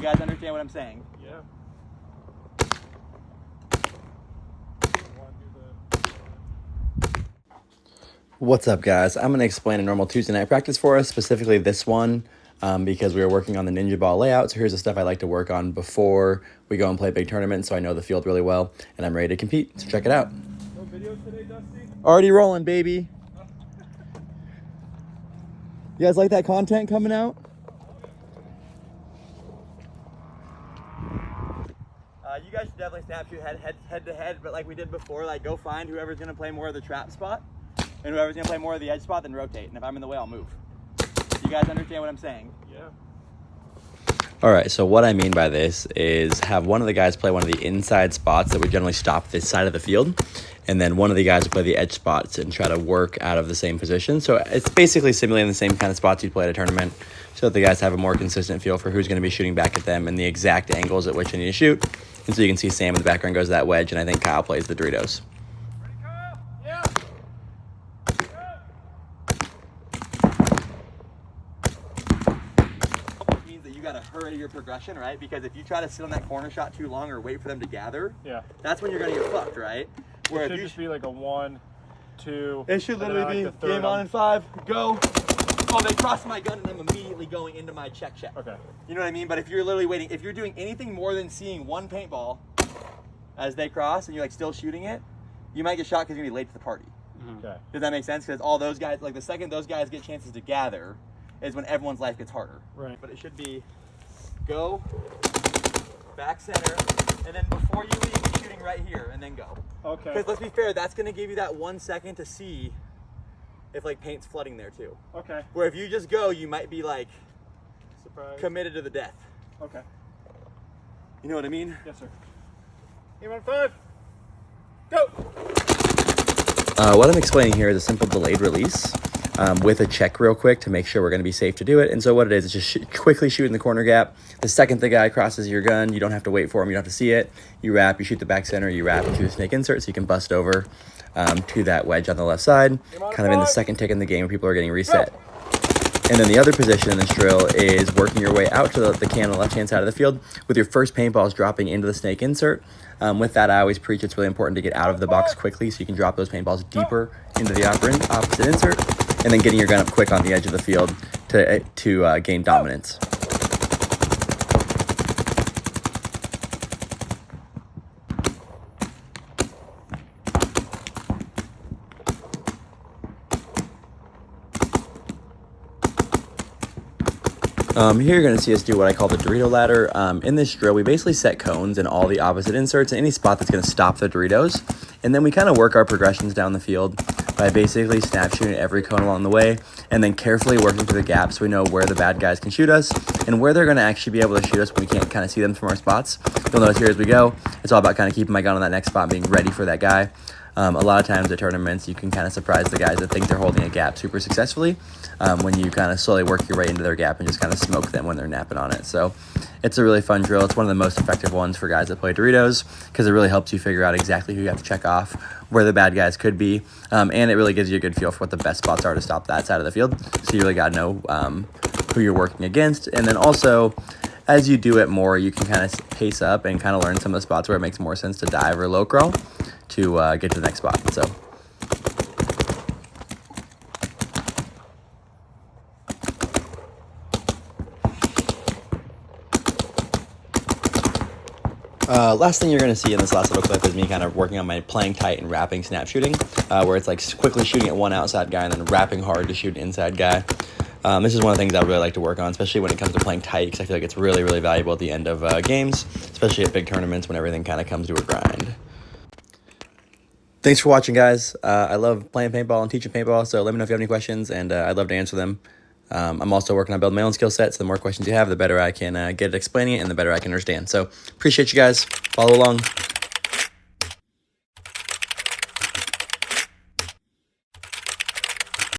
You guys understand what I'm saying? Yeah. What's up, guys? I'm going to explain a normal Tuesday night practice for us, specifically this one, because we were working on the ninja ball layout. So here's the stuff I like to work on before we go and play big tournaments, so I know the field really well, and I'm ready to compete. So check it out. No videos today, Dusty? Already rolling, baby. You guys like that content coming out? You guys should definitely snap shoot head to head, but like we did before, like go find whoever's going to play more of the trap spot, and whoever's going to play more of the edge spot, then rotate. And if I'm in the way, I'll move. You guys understand what I'm saying? Yeah. All right, so what I mean by this is have one of the guys play one of the inside spots that we generally stop this side of the field, and then one of the guys will play the edge spots and try to work out of the same position. So it's basically simulating the same kind of spots you'd play at a tournament, so that the guys have a more consistent feel for who's going to be shooting back at them and the exact angles at which they need to shoot. And so you can see Sam in the background goes that wedge, and I think Kyle plays the Doritos. Ready, Kyle? Yeah. Means that you got to hurry your progression, right? Because if you try to sit on that corner shot too long or wait for them to gather, that's when you're going to get fucked, right? Where it should just be like a 1, 2. It should literally like be game on in 5, go. Oh, they crossed my gun and I'm immediately going into my check. Okay. You know what I mean? But if you're literally waiting, if you're doing anything more than seeing one paintball as they cross and you're like still shooting it, you might get shot because you're gonna be late to the party. Okay. Does that make sense? Because all those guys, like the second those guys get chances to gather is when everyone's life gets harder. Right. But it should be go, back center, and then before you leave, you're shooting right here and then go. Okay. Because let's be fair, that's gonna give you that 1 second to see if like paint's flooding there too. Okay. Where if you just go, you might be like Surprise. committed to the death. Okay. You know what I mean? Yes, sir. Game on 5. Go. What I'm explaining here is a simple delayed release with a check real quick to make sure we're going to be safe to do it. And so what it is just quickly shoot in the corner gap. The second the guy crosses your gun, you don't have to wait for him. You don't have to see it. You wrap, you shoot the back center, you wrap and shoot a snake insert so you can bust over to that wedge on the left side, kind of in the second tick in the game where people are getting reset. And then the other position in this drill is working your way out to the can on the left-hand side of the field with your first paintballs dropping into the snake insert. With that, I always preach it's really important to get out of the box quickly so you can drop those paintballs deeper into the opposite insert, and then getting your gun up quick on the edge of the field to gain dominance. Here you're going to see us do what I call the Dorito ladder. In this drill, we basically set cones in all the opposite inserts, any spot that's going to stop the Doritos. And then we kind of work our progressions down the field by basically snap shooting every cone along the way, and then carefully working through the gaps so we know where the bad guys can shoot us and where they're going to actually be able to shoot us when we can't kind of see them from our spots. You'll notice here as we go, it's all about kind of keeping my gun on that next spot and being ready for that guy. A lot of times at tournaments, you can kind of surprise the guys that think they're holding a gap super successfully when you kind of slowly work your way into their gap and just kind of smoke them when they're napping on it. So it's a really fun drill. It's one of the most effective ones for guys that play Doritos because it really helps you figure out exactly who you have to check off, where the bad guys could be, and it really gives you a good feel for what the best spots are to stop that side of the field. So you really got to know who you're working against. And then also, as you do it more, you can kind of pace up and kind of learn some of the spots where it makes more sense to dive or low crawl to get to the next spot. So last thing you're going to see in this last little clip is me kind of working on my playing tight and wrapping snap shooting, where it's like quickly shooting at one outside guy and then wrapping hard to shoot an inside guy. This is one of the things I really like to work on, especially when it comes to playing tight, because I feel like it's really, really valuable at the end of games, especially at big tournaments when everything kind of comes to a grind. Thanks for watching, guys. I love playing paintball and teaching paintball, so let me know if you have any questions, and I'd love to answer them. I'm also working on building my own skill set, so the more questions you have, the better I can get at explaining it and the better I can understand. So appreciate you guys. Follow along.